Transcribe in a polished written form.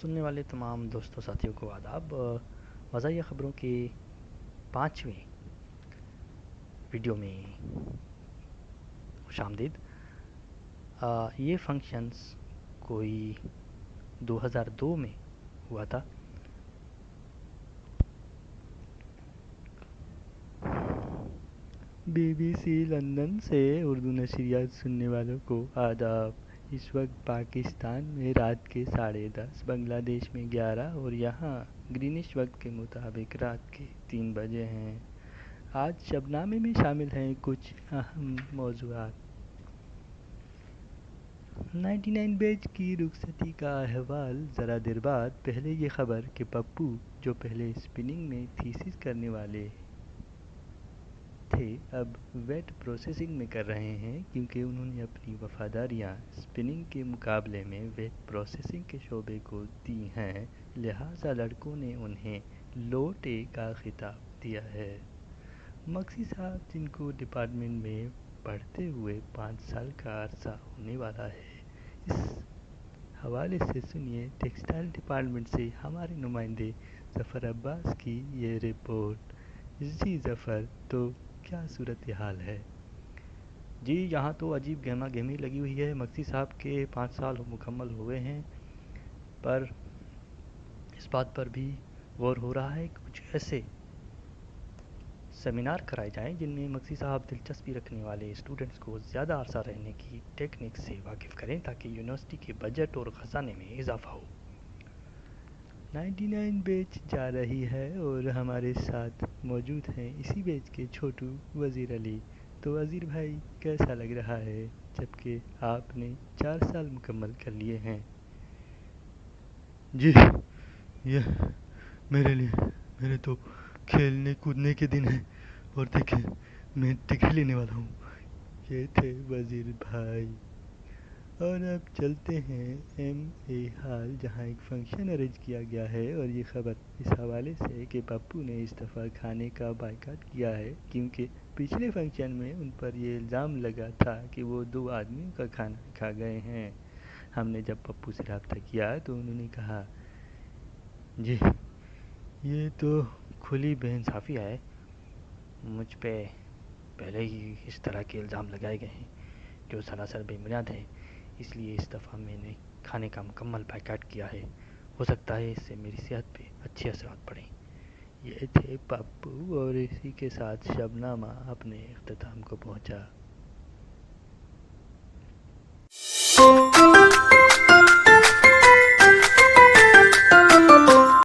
سننے والے تمام دوستوں ساتھیوں کو آداب۔ مزاحیہ خبروں کے 5ویں ویڈیو میں خوش آمدید۔ یہ فنکشنز کوئی 2002 میں ہوا تھا۔ BBC لندن سے اردو نشریات سننے والوں کو آداب۔ اس وقت پاکستان میں رات کے 10:30، بنگلہ دیش میں 11 اور یہاں گرینوچ وقت کے مطابق رات کے 3 بجے ہیں۔ آج شب نامے میں شامل ہیں کچھ اہم موضوعات۔ 99 بیچ کی رخصتی کا احوال۔ ذرا دیر بعد پہلے یہ خبر کہ پپو جو پہلے اسپننگ میں تھیسس کرنے والے تھے اب ویٹ پروسیسنگ میں کر رہے ہیں، کیونکہ انہوں نے اپنی وفاداریاں اسپننگ کے مقابلے میں ویٹ پروسیسنگ کے شعبے کو دی ہیں، لہٰذا لڑکوں نے انہیں لوٹے کا خطاب دیا ہے۔ مکسی صاحب، جن کو ڈپارٹمنٹ میں پڑھتے ہوئے 5 سال کا عرصہ ہونے والا ہے، اس حوالے سے سنیے ٹیکسٹائل ڈپارٹمنٹ سے ہمارے نمائندے ظفر عباس کی یہ رپورٹ۔ جی ظفر، تو کیا صورتحال ہے؟ جی، یہاں تو عجیب گہما گہمی لگی ہوئی ہے۔ مکسی صاحب کے 5 سال مکمل ہوئے ہیں، پر اس بات پر بھی غور ہو رہا ہے کہ کچھ ایسے سیمینار کرائے جائیں جن میں مکسی صاحب دلچسپی رکھنے والے اسٹوڈنٹس کو زیادہ عرصہ رہنے کی ٹیکنیک سے واقف کریں تاکہ یونیورسٹی کے بجٹ اور خزانے میں اضافہ ہو۔ 99 بیچ جا رہی ہے اور ہمارے ساتھ موجود ہیں اسی بیچ کے چھوٹو وزیر علی۔ تو وزیر بھائی، کیسا لگ رہا ہے جبکہ آپ نے 4 سال مکمل کر لیے ہیں؟ جی، یہ میرے تو کھیلنے کودنے کے دن ہیں، اور دیکھیں میں ڈگری لینے والا ہوں۔ یہ تھے وزیر بھائی۔ اور اب چلتے ہیں MA ہال، جہاں ایک فنکشن ارینج کیا گیا ہے، اور یہ خبر اس حوالے سے ہے کہ پپو نے اس دفعہ کھانے کا بائیکاٹ کیا ہے، کیونکہ پچھلے فنکشن میں ان پر یہ الزام لگا تھا کہ وہ 2 آدمیوں کا کھانا کھا گئے ہیں۔ ہم نے جب پپو سے رابطہ کیا تو انہوں نے کہا، جی، یہ تو کھلی بے انصافی ہے۔ مجھ پہ پہلے ہی اس طرح کے الزام لگائے گئے ہیں جو سراسر بے بنیاد ہیں، اس لیے اس دفعہ میں نے کھانے کا مکمل بائیکاٹ کیا ہے۔ ہو سکتا ہے اس سے میری صحت پہ اچھے اثرات پڑیں۔ یہ تھے پپو، اور اسی کے ساتھ شب نامہ اپنے اختتام کو پہنچا۔